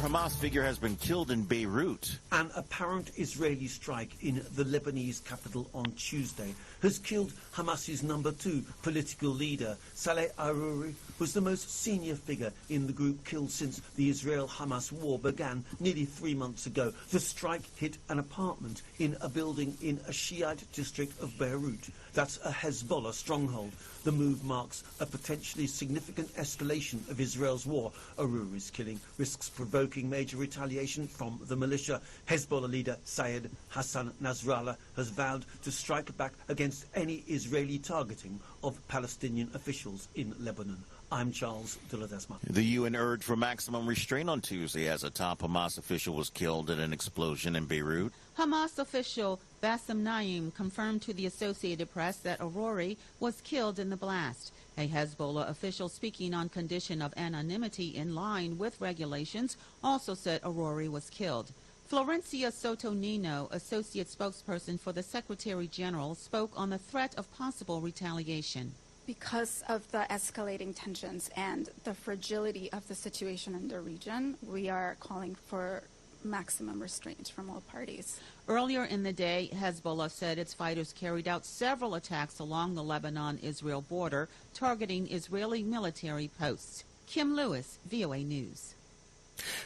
Hamas figure has been killed in Beirut. An apparent Israeli strike in the Lebanese capital on Tuesday has killed Hamas's number 2 political leader. Saleh Arouri was the most senior figure in the group killed since the Israel-Hamas war began nearly 3 months ago. The strike hit an apartment in a building in a Shiite district of Beirut. That's a Hezbollah stronghold. The move marks a potentially significant escalation of Israel's war. Arouri's killing risks provoking major retaliation from the militia. Hezbollah leader Syed Hassan Nasrallah has vowed to strike back against any Israeli targeting of Palestinian officials in Lebanon. I'm Charles de Ledesma. The UN urged for maximum restraint on Tuesday as a top Hamas official was killed in an explosion in Beirut. Hamas official Bassem Naim confirmed to the Associated Press that Arouri was killed in the blast. A Hezbollah official speaking on condition of anonymity in line with regulations also said Arouri was killed. Florencia Soto Nino, associate spokesperson for the Secretary General, spoke on the threat of possible retaliation. Because of the escalating tensions and the fragility of the situation in the region, we are calling for maximum restraint from all parties. Earlier in the day, Hezbollah said its fighters carried out several attacks along the Lebanon-Israel border, targeting Israeli military posts. Kim Lewis, VOA News.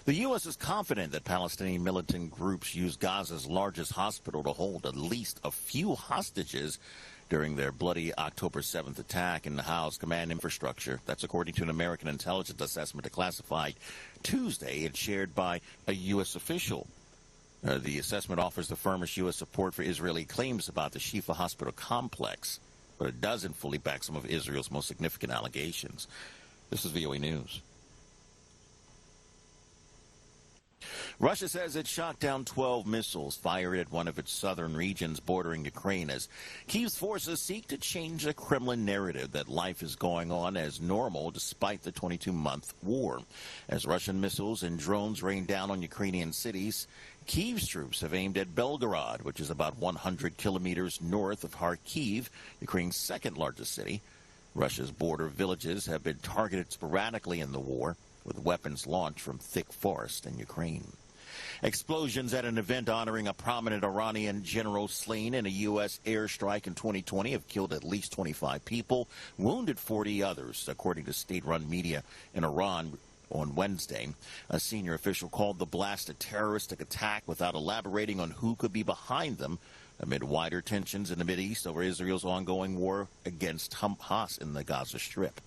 The U.S. is confident that Palestinian militant groups use Gaza's largest hospital to hold at least a few hostages during their bloody October 7th attack in the House command infrastructure. That's according to an American intelligence assessment declassified Tuesday and shared by a U.S. official. The assessment offers the firmest U.S. support for Israeli claims about the Shifa hospital complex, but it doesn't fully back some of Israel's most significant allegations. This is VOA News. Russia says it shot down 12 missiles fired at one of its southern regions bordering Ukraine as Kyiv's forces seek to change the Kremlin narrative that life is going on as normal despite the 22-month war. As Russian missiles and drones rain down on Ukrainian cities, Kyiv's troops have aimed at Belgorod, which is about 100 kilometers north of Kharkiv, Ukraine's second largest city. Russia's border villages have been targeted sporadically in the war, with weapons launched from thick forest in Ukraine. Explosions at an event honoring a prominent Iranian general slain in a U.S. airstrike in 2020 have killed at least 25 people, wounded 40 others, according to state-run media in Iran on Wednesday. A senior official called the blast a terroristic attack without elaborating on who could be behind them, amid wider tensions in the Mideast over Israel's ongoing war against Hamas in the Gaza Strip.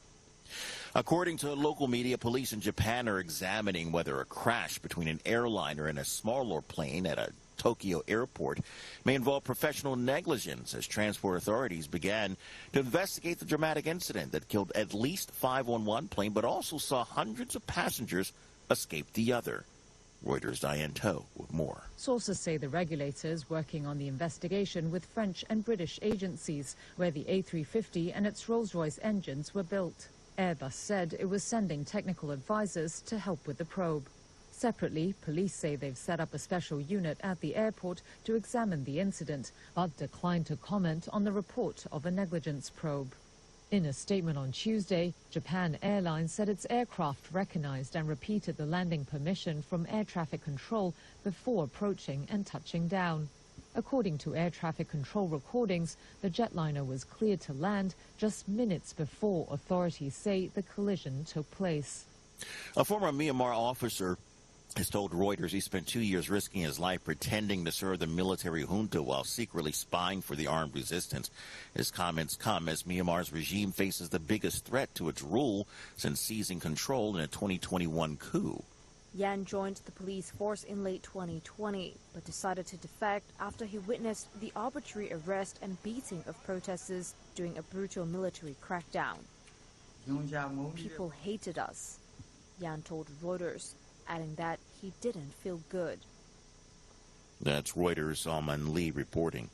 According to local media, police in Japan are examining whether a crash between an airliner and a smaller plane at a Tokyo airport may involve professional negligence as transport authorities began to investigate the dramatic incident that killed at least 5 on one plane but also saw hundreds of passengers escape the other. Reuters' Diane Toe with more. Sources say the regulators working on the investigation with French and British agencies where the A350 and its Rolls-Royce engines were built. Airbus said it was sending technical advisors to help with the probe. Separately, police say they've set up a special unit at the airport to examine the incident, but declined to comment on the report of a negligence probe. In a statement on Tuesday, Japan Airlines said its aircraft recognized and repeated the landing permission from air traffic control before approaching and touching down. According to air traffic control recordings, the jetliner was cleared to land just minutes before authorities say the collision took place. A former Myanmar officer has told Reuters he spent 2 years risking his life pretending to serve the military junta while secretly spying for the armed resistance. His comments come as Myanmar's regime faces the biggest threat to its rule since seizing control in a 2021 coup. Yan joined the police force in late 2020, but decided to defect after he witnessed the arbitrary arrest and beating of protesters during a brutal military crackdown. People hated us, Yan told Reuters, adding that he didn't feel good. That's Reuters' Salman Lee reporting.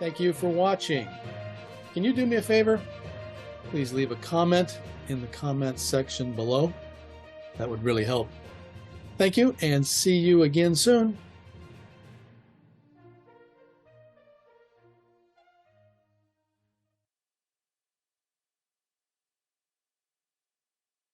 Thank you for watching. Can you do me a favor? Please leave a comment in the comments section below. That would really help. Thank you, and see you again soon.